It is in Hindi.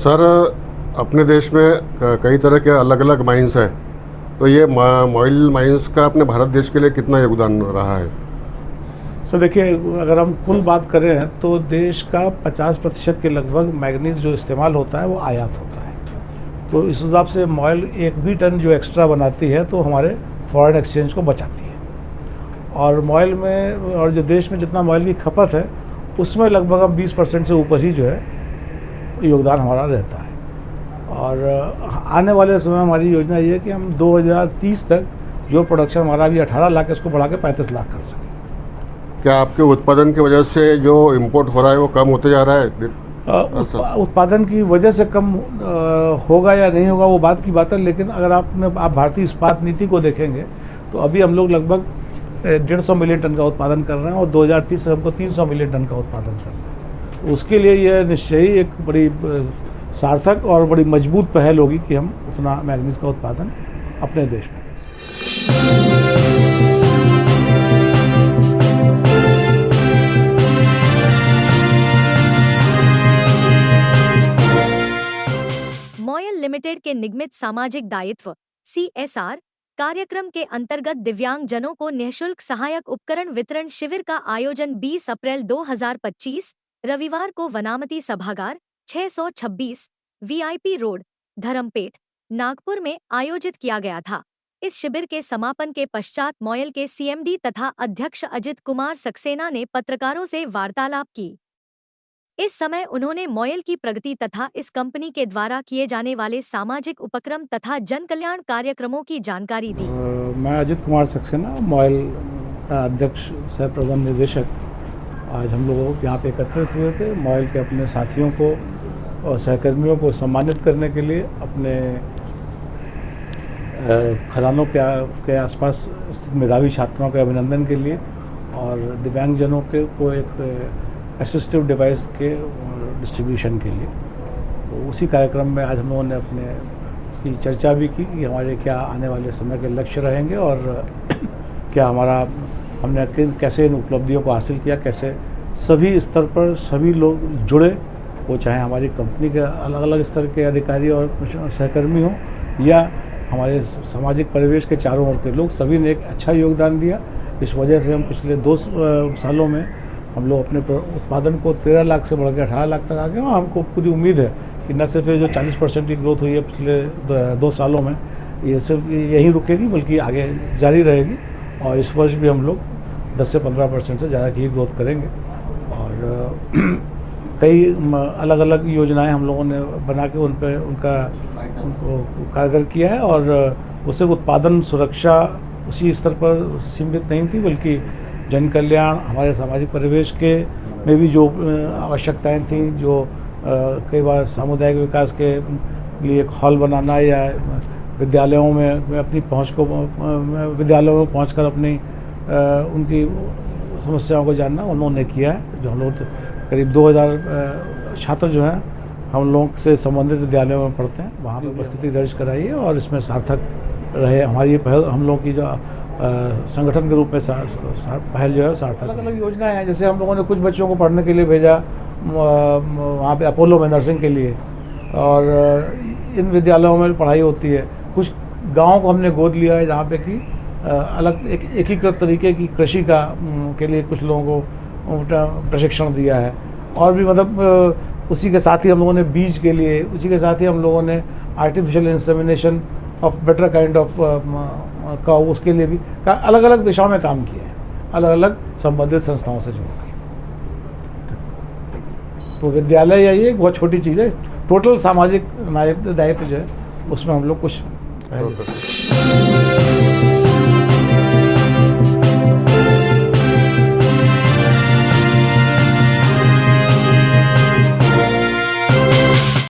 सर, अपने देश में कई तरह के अलग अलग माइंस हैं, तो ये मॉइल माइंस का अपने भारत देश के लिए कितना योगदान रहा है? सर देखिए, अगर हम कुल बात करें तो देश का 50% के लगभग मैग्नीज जो इस्तेमाल होता है वो आयात होता है। तो इस हिसाब से मॉइल एक भी टन जो एक्स्ट्रा बनाती है तो हमारे फॉरेन एक्सचेंज को बचाती है। और मॉइल में और जो देश में जितना मॉइल की खपत है उसमें लगभग हम 20% से ऊपर ही जो है योगदान हमारा रहता है। और आने वाले समय हमारी योजना ये है कि हम 2030 तक जो प्रोडक्शन हमारा अभी 18 लाख है उसको बढ़ा के 35 लाख कर सकें। क्या आपके उत्पादन की वजह से जो इंपोर्ट हो रहा है वो कम होते जा रहा है? उत्पादन की वजह से कम होगा या नहीं होगा वो बात की बात है, लेकिन अगर आप भारतीय इस्पात नीति को देखेंगे तो अभी हम लोग लगभग 150 मिलियन टन का उत्पादन कर रहे हैं और 2030 से हमको 300 मिलियन टन का उत्पादन करना है। उसके लिए यह निश्चय ही एक बड़ी सार्थक और बड़ी मजबूत पहल होगी कि हम उतना मैग्नीज का उत्पादन अपने देश में कर सकें। मॉयल लिमिटेड के निगमित सामाजिक दायित्व CSR कार्यक्रम के अंतर्गत दिव्यांग जनों को निःशुल्क सहायक उपकरण वितरण शिविर का आयोजन 20 अप्रैल 2025 रविवार को वनामती सभागार 626 VIP रोड, धरमपेट, नागपुर में आयोजित किया गया था। इस शिविर के समापन के पश्चात मॉयल के CMD तथा अध्यक्ष अजित कुमार सक्सेना ने पत्रकारों से वार्तालाप की। इस समय उन्होंने मॉयल की प्रगति तथा इस कंपनी के द्वारा किए जाने वाले सामाजिक उपक्रम तथा जन कल्याण कार्यक्रमों की जानकारी दी। मैं अजित कुमार सक्सेना, मॉयल का अध्यक्ष सह प्रबंध निदेशक, आज हम लोग यहाँ पे एकत्रित हुए थे मॉयल के अपने साथियों को और सहकर्मियों को सम्मानित करने के लिए, अपने खदानों के आसपास स्थित मेधावी छात्रों के अभिनंदन के लिए और दिव्यांगजनों के को एक असिस्टिव डिवाइस के डिस्ट्रीब्यूशन के लिए। तो उसी कार्यक्रम में आज हम लोगों ने अपने की चर्चा भी की कि हमारे क्या आने वाले समय के लक्ष्य रहेंगे और क्या हमने कैसे इन उपलब्धियों को हासिल किया, कैसे सभी स्तर पर सभी लोग जुड़े, वो चाहे हमारी कंपनी के अलग अलग स्तर के अधिकारी और सहकर्मी हों या हमारे सामाजिक परिवेश के चारों ओर के लोग, सभी ने एक अच्छा योगदान दिया। इस वजह से हम पिछले 2 सालों में हम लोग अपने उत्पादन को 13 लाख से बढ़ के 18 लाख तक आ गए और हमको पूरी उम्मीद है कि न सिर्फ ये जो 40% की ग्रोथ हुई है पिछले 2 सालों में, ये सिर्फ यहीं रुकेगी बल्कि आगे जारी रहेगी और इस वर्ष भी हम लोग 10 से 15% से ज़्यादा की ग्रोथ करेंगे। और कई अलग अलग योजनाएं हम लोगों ने बना के उनको कारगर किया है और उससे उत्पादन सुरक्षा उसी स्तर पर सीमित नहीं थी बल्कि जन कल्याण, हमारे सामाजिक परिवेश के में भी जो आवश्यकताएं थी, जो कई बार सामुदायिक विकास के लिए एक हॉल बनाना या विद्यालयों में अपनी पहुंच को विद्यालयों में पहुंचकर अपनी उनकी समस्याओं को जानना उन्होंने किया है। जो हम लोग करीब 2000 छात्र जो हैं हम लोग से संबंधित विद्यालयों में पढ़ते हैं, वहाँ पर उपस्थिति दर्ज कराई है और इसमें सार्थक रहे हमारी ये पहल, हम लोग की जो संगठन के रूप में पहल जो है सार्थक। अलग अलग योजनाएं हैं, जैसे हम लोगों ने कुछ बच्चों को पढ़ने के लिए भेजा वहाँ पे अपोलो में नर्सिंग के लिए और इन विद्यालयों में पढ़ाई होती है। कुछ गाँव को हमने गोद लिया है जहाँ पे कि अलग एकीकृत तरीके की कृषि के लिए कुछ लोगों को प्रशिक्षण दिया है और भी मतलब उसी के साथ ही हम लोगों ने बीज के लिए, उसी के साथ ही हम लोगों ने artificial insemination of better kind of का उसके लिए भी अलग अलग दिशाओं में काम किए हैं, अलग अलग संबंधित संस्थाओं से जुड़कर। तो विद्यालय या ये एक बहुत छोटी चीज़ है, टोटल सामाजिक दायित्व जो है उसमें हम लोग कुछ